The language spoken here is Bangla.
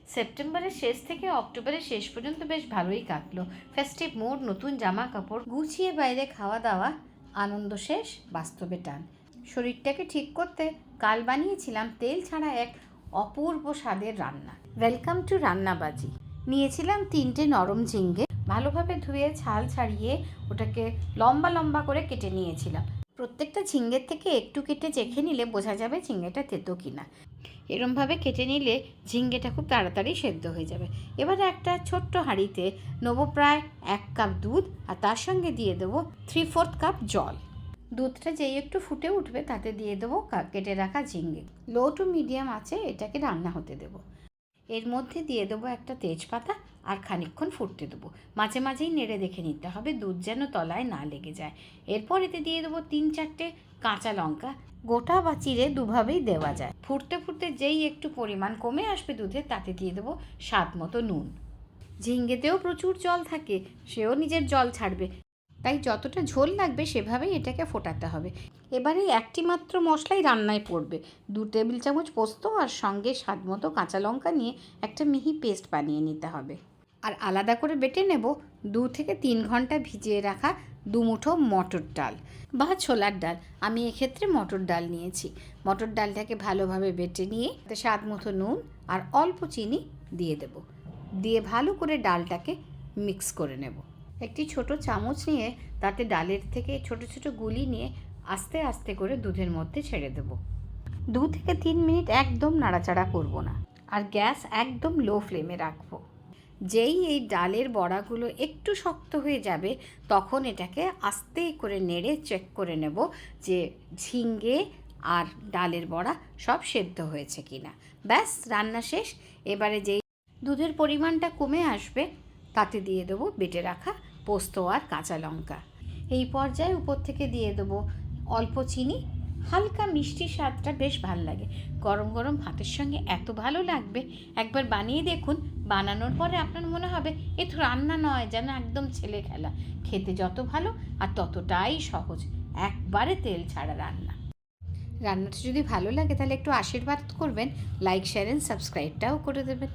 সেপ্টেম্বরের শেষ থেকে অক্টোবরের শেষ পর্যন্ত বেশ ভালোই কাটলো। ফেস্টিভ মুড, নতুন জামা কাপড়, গুছিয়ে বাইরে খাওয়া দাওয়া, আনন্দ শেষ, বাস্তবে টান। শরীরটাকে ঠিক করতে কাল বানিয়েছিলাম তেল ছাড়া এক অপূর্ব স্বাদের রান্না। Welcome to Rannabaji. নিয়েছিলাম 3টে নরম ঝিঙ্গে, ভালোভাবে ধুয়ে ছাল ছাড়িয়ে ওটাকে লম্বা লম্বা করে কেটে নিয়েছিলাম। প্রত্যেকটা ঝিঙ্গের থেকে একটু কেটে চেখে নিলে বোঝা যাবে ঝিঙ্গেটা তেতো কিনা। এরমভাবে কেটে নিলে ঝিঙ্গেটা খুব তাড়াতাড়ি সেদ্ধ হয়ে যাবে। এবারে একটা ছোট্ট হাঁড়িতে নেবো প্রায় 1 কাপ দুধ, আর তার সঙ্গে দিয়ে দেবো 3/4 কাপ জল। দুধটা যেই একটু ফুটে উঠবে তাতে দিয়ে দেবো কেটে রাখা ঝিঙ্গে। লো টু মিডিয়াম আছে এটাকে রান্না হতে দেবো। এর মধ্যে দিয়ে দেবো একটা তেজপাতা আর খানিকক্ষণ ফুটতে দেবো। মাঝে মাঝেই নেড়ে দেখে নিতে হবে দুধ যেন তলায় না লেগে যায়। এরপর এতে দিয়ে দেবো 3-4টে কাঁচা লঙ্কা, গোটা বা চিড়ে দুভাবেই দেওয়া যায়। ফুটতে ফুটতে যেই একটু পরিমাণ কমে আসবে দুধে তাতে দিয়ে দেবো স্বাদ মতো নুন। ঝিঙ্গেতেও প্রচুর জল থাকে, সেও নিজের জল ছাড়বে, তাই যতটা ঝোল লাগবে সেভাবেই এটাকে ফোটাতে হবে। এবারে একটি মাত্র মশলাই রান্নায় পড়বে। 2 টেবিল চামচ পোস্ত আর সঙ্গে স্বাদ মতো কাঁচা লঙ্কা নিয়ে একটা মিহি পেস্ট বানিয়ে নিতে হবে। আর আলাদা করে বেটে নেব 2 থেকে 3 ঘন্টা ভিজিয়ে রাখা 2 মুঠো মটর ডাল বা ছোলার ডাল। আমি এক্ষেত্রে মটর ডাল নিয়েছি। মটর ডালটাকে ভালোভাবে বেটে নিয়ে স্বাদ মতো নুন আর অল্প চিনি দিয়ে দেব। দিয়ে ভালো করে ডালটাকে মিক্স করে নেব। একটি ছোট চামচ নিয়ে তাতে ডালের থেকে ছোট ছোট গুলি নিয়ে আস্তে আস্তে করে দুধের মধ্যে ছেড়ে দেব। 2 থেকে 3 মিনিট একদম নাড়াচাড়া করব না, আর গ্যাস একদম লো ফ্লেমে রাখবো। যেই এই ডালের বড়াগুলো একটু শক্ত হয়ে যাবে তখন এটাকে আস্তে করে নেড়ে চেক করে নেব যে ঝিঙ্গে আর ডালের বড়া সব সেদ্ধ হয়েছে কিনা। ব্যাস, রান্না শেষ। এবারে যেই দুধের পরিমাণটা কমে আসবে তাতে দিয়ে দেবো বেটে রাখা পোস্ত আর কাঁচা লঙ্কা। এই পর্যায়ে উপর থেকে দিয়ে দেবো অল্প চিনি। হালকা মিষ্টি স্বাদটা বেশ ভালো লাগে। গরম গরম ভাতের সঙ্গে এত ভালো লাগবে, একবার বানিয়ে দেখুন। বানানোর পরে আপনার মনে হবে এ তো রান্না নয়, যেন একদম ছেলে খেলা। খেতে যত ভালো আর ততটাই সহজ, একবারে তেল ছাড়া রান্না। রান্নাটা যদি ভালো লাগে তাহলে একটু আশীর্বাদ করবেন, লাইক শেয়ার এন্ড সাবস্ক্রাইবটাও করে দেবেন।